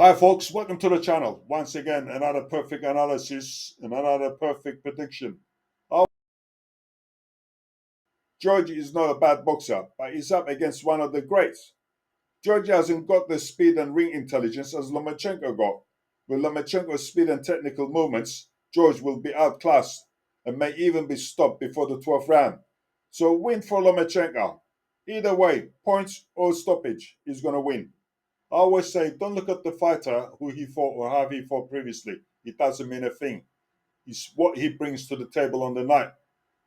Hi, folks. Welcome to the channel. Once again, another perfect analysis and another perfect prediction. Goerge is not a bad boxer, but he's up against one of the greats. Goerge hasn't got the speed and ring intelligence as Lomachenko got. With Lomachenko's speed and technical movements, Goerge will be outclassed and may even be stopped before the 12th round. So win for Lomachenko. Either way, points or stoppage, he's going to win. I always say, don't look at the fighter who he fought or how he fought previously. It doesn't mean a thing. It's what he brings to the table on the night.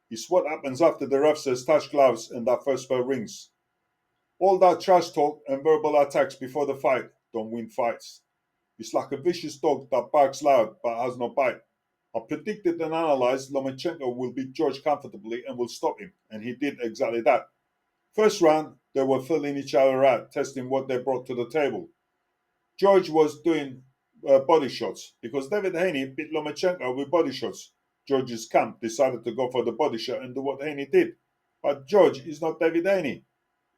It's what happens after the ref says touch gloves and that first bell rings. All that trash talk and verbal attacks before the fight don't win fights. It's like a vicious dog that barks loud but has no bite. I predicted and analyzed Lomachenko will beat Goerge comfortably and will stop him, and he did exactly that. First round, they were filling each other out, testing what they brought to the table. Goerge was doing body shots because David Haney beat Lomachenko with body shots. Goerge's camp decided to go for the body shot and do what Haney did. But Goerge is not David Haney.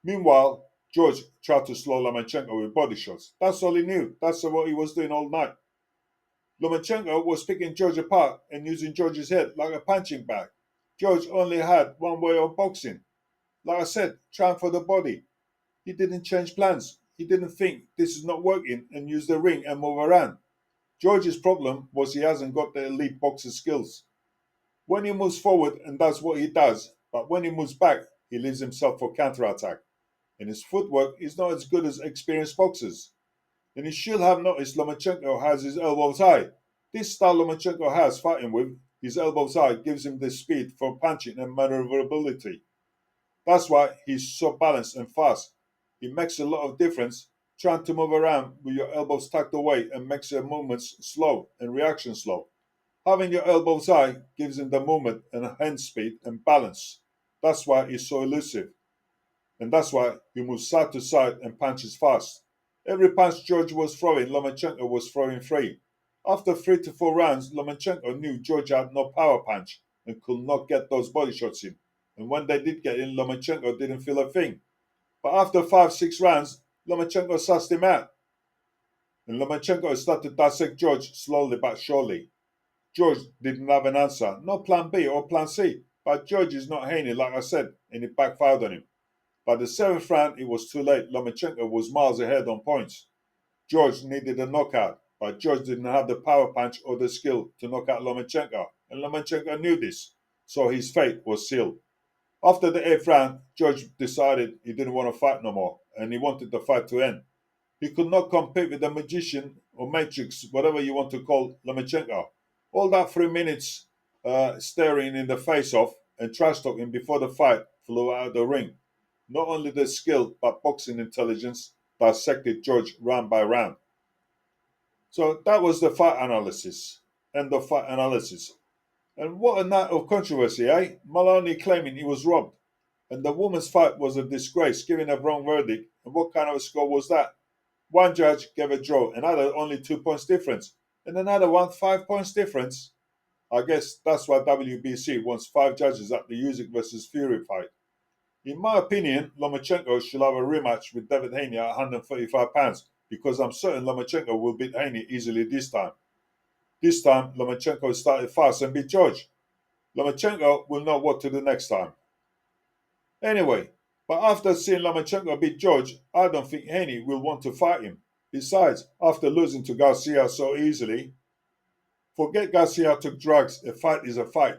Meanwhile, Goerge tried to slow Lomachenko with body shots. That's all he knew. That's what he was doing all night. Lomachenko was picking Goerge apart and using Goerge's head like a punching bag. Goerge only had one way of boxing. Like I said, trying for the body. He didn't change plans. He didn't think this is not working and use the ring and move around. Goerge's problem was he hasn't got the elite boxer skills. When he moves forward and does what he does, but when he moves back, he leaves himself for counterattack. And his footwork is not as good as experienced boxers. And he should have noticed Lomachenko has his elbows high. This style Lomachenko has fighting with, his elbows high, gives him the speed for punching and maneuverability. That's why he's so balanced and fast. It makes a lot of difference trying to move around with your elbows tucked away and makes your movements slow and reaction slow. Having your elbows high gives him the movement and hand speed and balance. That's why he's so elusive. And that's why he moves side to side and punches fast. Every punch Goerge was throwing, Lomachenko was throwing free. After 3 to 4 rounds, Lomachenko knew Goerge had no power punch and could not get those body shots in. And when they did get in, Lomachenko didn't feel a thing. But after 5-6 rounds, Lomachenko sussed him out. And Lomachenko started to dissect Goerge slowly but surely. Goerge didn't have an answer, no plan B or plan C. But Goerge is not Haney, like I said, and it backfired on him. By the 7th round, it was too late. Lomachenko was miles ahead on points. Goerge needed a knockout, but Goerge didn't have the power punch or the skill to knock out Lomachenko. And Lomachenko knew this, so his fate was sealed. After the 8th round, Goerge decided he didn't want to fight no more, and he wanted the fight to end. He could not compete with the magician or matrix, whatever you want to call Lomachenko. All that 3 minutes staring in the face off and trash talking before the fight flew out of the ring. Not only the skill, but boxing intelligence dissected Goerge round by round. So that was the fight analysis. End of fight analysis. And what a night of controversy, eh? Maloney claiming he was robbed. And the woman's fight was a disgrace, giving a wrong verdict. And what kind of a score was that? One judge gave a draw, another only 2 points difference, and another one 5 points difference. I guess that's why WBC wants 5 judges at the Usyk versus Fury fight. In my opinion, Lomachenko should have a rematch with David Haney at 135 pounds, because I'm certain Lomachenko will beat Haney easily this time. This time, Lomachenko started fast and beat Goerge. Lomachenko will know what to do next time. Anyway, but after seeing Lomachenko beat Goerge, I don't think Haney will want to fight him. Besides, after losing to Garcia so easily, forget Garcia took drugs, a fight is a fight.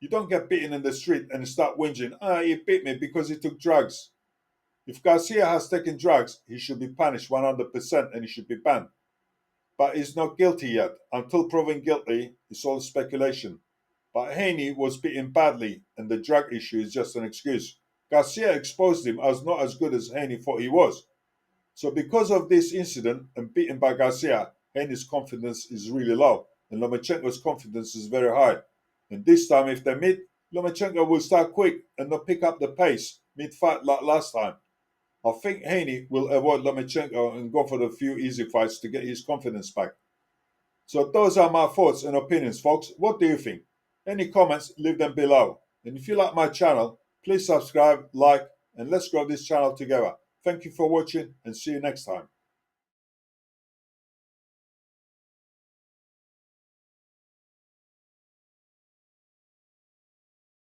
You don't get beaten in the street and start whinging, he beat me because he took drugs. If Garcia has taken drugs, he should be punished 100% and he should be banned. But he's not guilty yet. Until proven guilty, it's all speculation. But Haney was beaten badly, and the drug issue is just an excuse. Garcia exposed him as not as good as Haney thought he was. So because of this incident and beaten by Garcia, Haney's confidence is really low, and Lomachenko's confidence is very high. And this time, if they meet, Lomachenko will start quick and not pick up the pace mid-fight like last time. I think Haney will avoid Lomachenko and go for the few easy fights to get his confidence back. So those are my thoughts and opinions, folks. What do you think? Any comments, leave them below. And if you like my channel, please subscribe, like, and let's grow this channel together. Thank you for watching and see you next time.